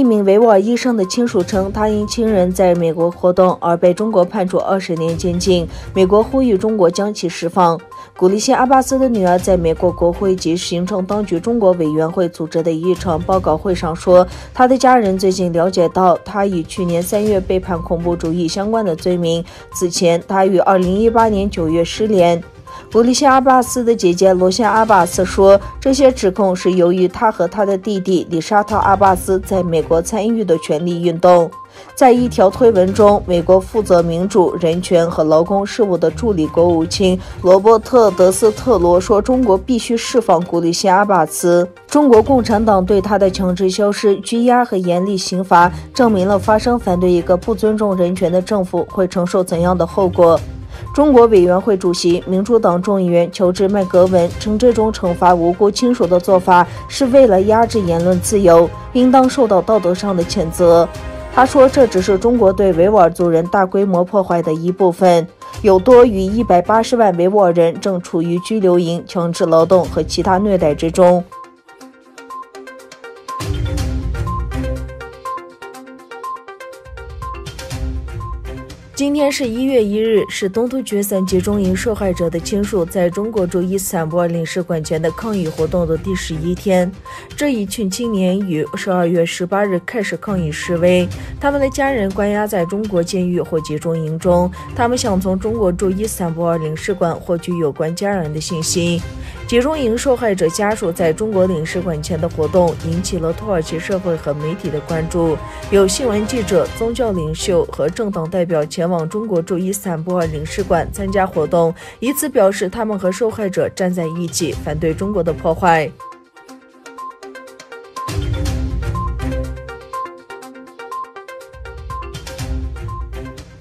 名维吾尔医生的亲属称，他因亲人在美国活动而被中国判处20年监禁。美国呼吁中国将其释放。古利希·阿巴斯的女儿在美国国会及行政当局中国委员会组织的一场报告会上说，他的家人最近了解到他与去年3月被判恐怖主义相关的罪名。此前，他于2018年9月失联。古利希·阿巴斯的姐姐罗夏·阿巴斯说，这些指控是由于他和他的弟弟里沙特·阿巴斯在美国参与的权利运动。在一条推文中，美国负责民主、人权和劳工事务的助理国务卿罗伯特·德斯特罗说，中国必须释放古利希·阿巴斯。中国共产党对他的强制消失、拘押和严厉刑罚，证明了发声反对一个不尊重人权的政府会承受怎样的后果。中国委员会主席、民主党众议员乔治·麦格文称，这种惩罚无辜亲属的做法是为了压制言论自由，应当受到道德上的谴责。他说，这只是中国对维吾尔族人大规模破坏的一部分，有多于180万维吾尔人正处于拘留营、强制劳动和其他虐待之中。今天是1月1日，是东突厥散集中营受害者的亲属在中国驻伊斯坦布尔领事馆前的抗议活动的第11天。这一群青年于12月18日开始抗议示威，他们的家人关押在中国监狱或集中营中，他们想从中国驻伊斯坦布尔领事馆获取有关家人的信息。集中营受害者家属在中国领事馆前的活动引起了土耳其社会和媒体的关注，有新闻记者、宗教领袖和政党代表前往中国驻伊斯坦布尔领事馆参加活动，以此表示他们和受害者站在一起，反对中国的破坏。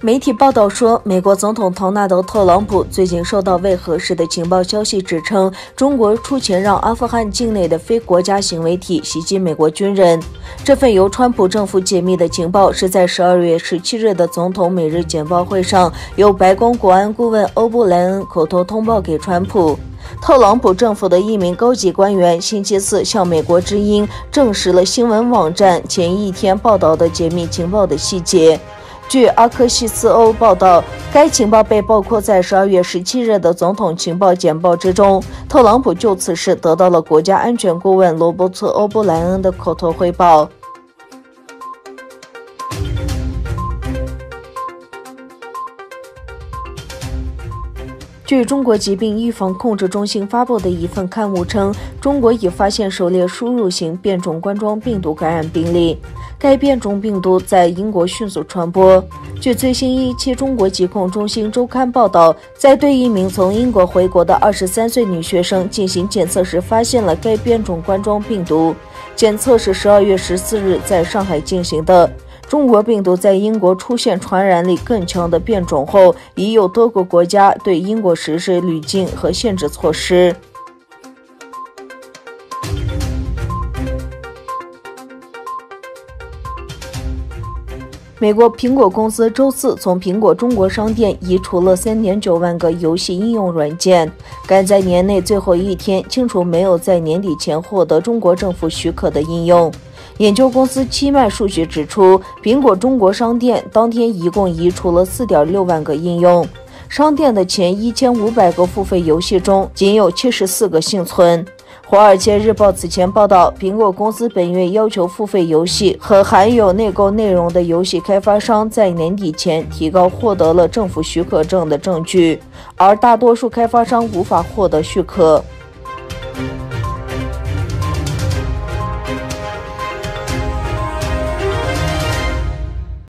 媒体报道说，美国总统唐纳德·特朗普最近收到未核实的情报消息，指称中国出钱让阿富汗境内的非国家行为体袭击美国军人。这份由川普政府解密的情报是在12月17日的总统每日简报会上，由白宫国安顾问欧布莱恩口头通报给川普。特朗普政府的一名高级官员星期四向美国之音证实了新闻网站前一天报道的解密情报的细节。据阿克西斯欧报道，该情报被包括在12月17日的总统情报简报之中。特朗普就此事得到了国家安全顾问罗伯特·欧布莱恩的口头汇报。据中国疾病预防控制中心发布的一份刊物称，中国已发现首例输入型变种冠状病毒感染病例。该变种病毒在英国迅速传播。据最新一期中国疾控中心周刊报道，在对一名从英国回国的23岁女学生进行检测时，发现了该变种冠状病毒。检测是12月14日在上海进行的。中国病毒在英国出现传染力更强的变种后，已有多个国家对英国实施滤镜和限制措施。美国苹果公司周四从苹果中国商店移除了3.9万个游戏应用软件，赶在年内最后一天清除没有在年底前获得中国政府许可的应用。研究公司七脉数据指出，苹果中国商店当天一共移除了4.6万个应用。商店的前1500个付费游戏中，仅有74个幸存。《华尔街日报》此前报道，苹果公司本月要求付费游戏和含有内购内容的游戏开发商在年底前提高获得了政府许可证的证据，而大多数开发商无法获得许可。